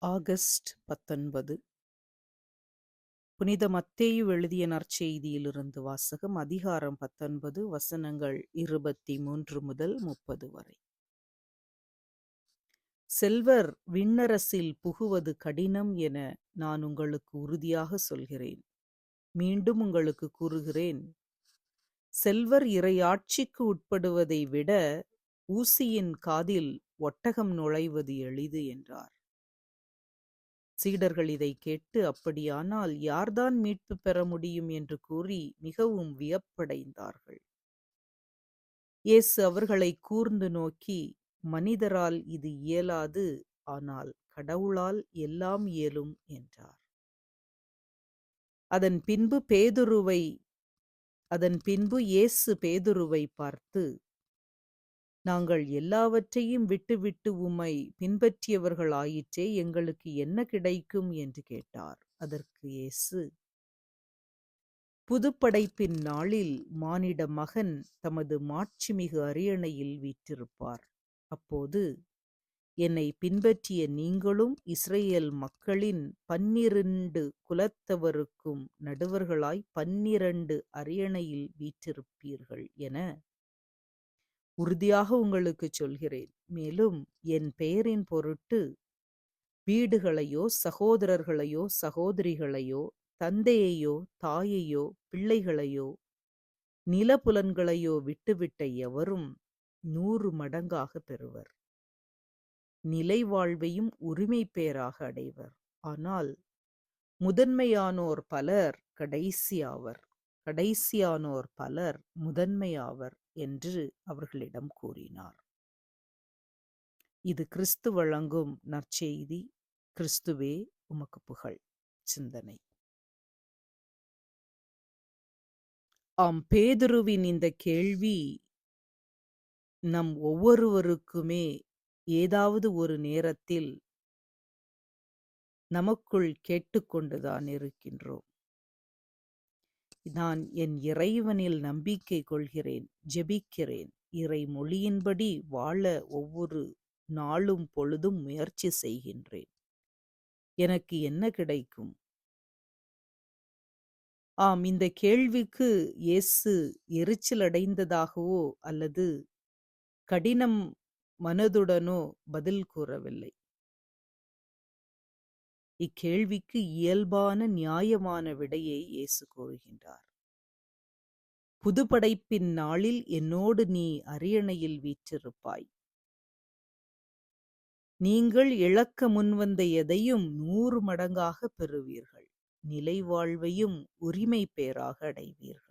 August 19. புனித மத்தேயு எழுதிய நற்செய்தியிலிருந்து வாசகம். அதிகாரம் 19, வசனங்கள் 23 முதல் 30 வரை. செல்வர் விண்ணரசில் புகுவது கடினம் என நான் உங்களுக்கு உறுதியாக சொல்கிறேன். மீண்டும் உங்களுக்கு கூறுகிறேன், செல்வர் இறையாட்சிக்கு உட்படுவதை விட ஊசியின் காதில் ஒட்டகம் நுழைவது எளிது என்றார். சீடர்கள் இதை கேட்டு, அப்படியானால் யார்தான் மீட்பு பெற முடியும் என்று கூறி மிகவும் வியப்படைந்தார்கள். இயேசு அவர்களை கூர்ந்து நோக்கி, மனிதரால் இது இயலாது, ஆனால் கடவுளால் எல்லாம் இயலும் என்றார். அதன் பின்பு இயேசு பேதுருவை பார்த்து, நாங்கள் எல்லாவற்றையும் விட்டுவிட்டு உம்மை பின்பற்றியவர்களாயிற்றே, எங்களுக்கு என்ன கிடைக்கும் என்று கேட்டார். அதற்கு இயேசு, புதுப்படைப்பின் நாளில் மானிட மகன் தமது மாட்சிமிகு அரியணையில் வீற்றிருப்பார். அப்போது என்னை பின்பற்றிய நீங்களும் இஸ்ரேல் மக்களின் 12 குலத்தவருக்கும் நடுவர்களாய் 12 அரியணையில் வீற்றிருப்பீர்கள் என உறுதியாக உங்களுக்கு சொல்கிறேன். மேலும் என் பெயரின் பொருட்டு வீடுகளையோ சகோதரர்களையோ சகோதரிகளையோ தந்தையையோ தாயையோ பிள்ளைகளையோ நிலப்புலன்களையோ விட்டுவிட்ட எவரும் 100 மடங்காக பெறுவர். நிலை வாழ்வையும் உரிமை பேராக அடைவர். ஆனால் முதன்மையானோர் பலர் கடைசியாவர், கடைசியானோர் பலர் முதன்மையாவர் என்று அவர்களிடம் கூறினார். இது கிறிஸ்து வழங்கும் நற்செய்தி. கிறிஸ்துவே உமக்கு புகழ். சிந்தனை. ஆம், பேதுருவின் இந்த கேள்வி நம் ஒவ்வொருவருக்குமே ஏதாவது ஒரு நேரத்தில் நமக்குள் கேட்டுக்கொண்டுதான் இருக்கின்றோம். நான் என் இறைவனில் நம்பிக்கை கொள்கிறேன், ஜெபிக்கிறேன், இறை மொழியின்படி வாழ ஒவ்வொரு நாளும் பொழுதும் முயற்சி செய்கின்றேன். எனக்கு என்ன கிடைக்கும்? ஆம், இந்த கேள்விக்கு இயேசு எரிச்சல் அடைந்ததாகவோ அல்லது கடினம் மனதுடனோ பதில் கூறவில்லை. இக்கேள்விக்கு இயல்பான நியாயமான விடையை இயேசு கூறுகின்றார். புதுப்படைப்பின் நாளில் என்னோடு நீ அரியணையில் வீற்றிருப்பாய். நீங்கள் இழக்க முன்வந்த எதையும் 100 மடங்காக பெறுவீர்கள். நிலை வாழ்வையும் உரிமை பேராக அடைவீர்கள்.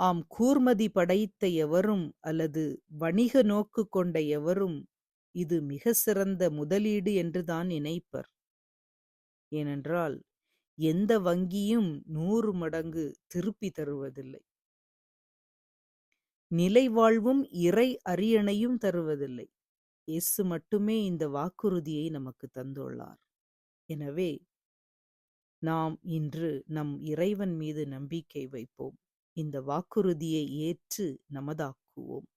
ஆம், கூர்மதி படைத்த எவரும் அல்லது வணிக நோக்கு கொண்ட எவரும் இது மிக சிறந்த முதலீடு என்றுதான் நினைப்பர். ஏனென்றால் எந்த வங்கியும் 100 மடங்கு திருப்பி தருவதில்லை. நிலை வாழ்வும் இறை அரியணையும் தருவதில்லை. இயேசு மட்டுமே இந்த வாக்குறுதியை நமக்கு தந்துள்ளார். எனவே நாம் இன்று நம் இறைவன் மீது நம்பிக்கை வைப்போம். இந்த வாக்குறுதியை ஏற்று நமதாக்குவோம்.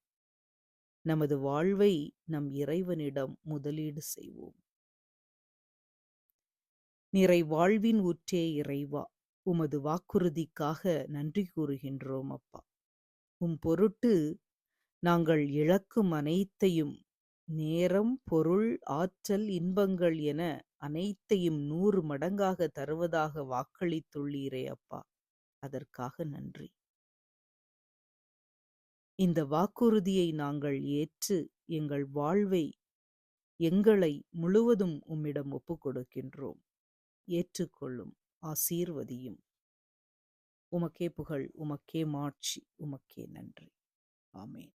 நமது வாழ்வை நம் இறைவனிடம் முதலீடு செய்வோம். நிறை வாழ்வின் ஊற்றே இறைவா, உமது வாக்குறுதிக்காக நன்றி கூறுகின்றோம் அப்பா. உம் பொருட்டு நாங்கள் இழக்கும் அனைத்தையும், நேரம், பொருள், ஆற்றல், இன்பங்கள் என அனைத்தையும் 100 மடங்காக தருவதாக வாக்களித்துள்ளீரே அப்பா, அதற்காக நன்றி. இந்த வாக்குறுதியை நாங்கள் ஏற்று எங்கள் வாழ்வை, எங்களை முழுவதும் உம்மிடம் ஒப்புக் கொடுக்கின்றோம். ஏற்றுக்கொள்ளும், ஆசீர்வதியும். உமக்கே புகழ், உமக்கே மாட்சி, உமக்கே நன்றி. ஆமென்.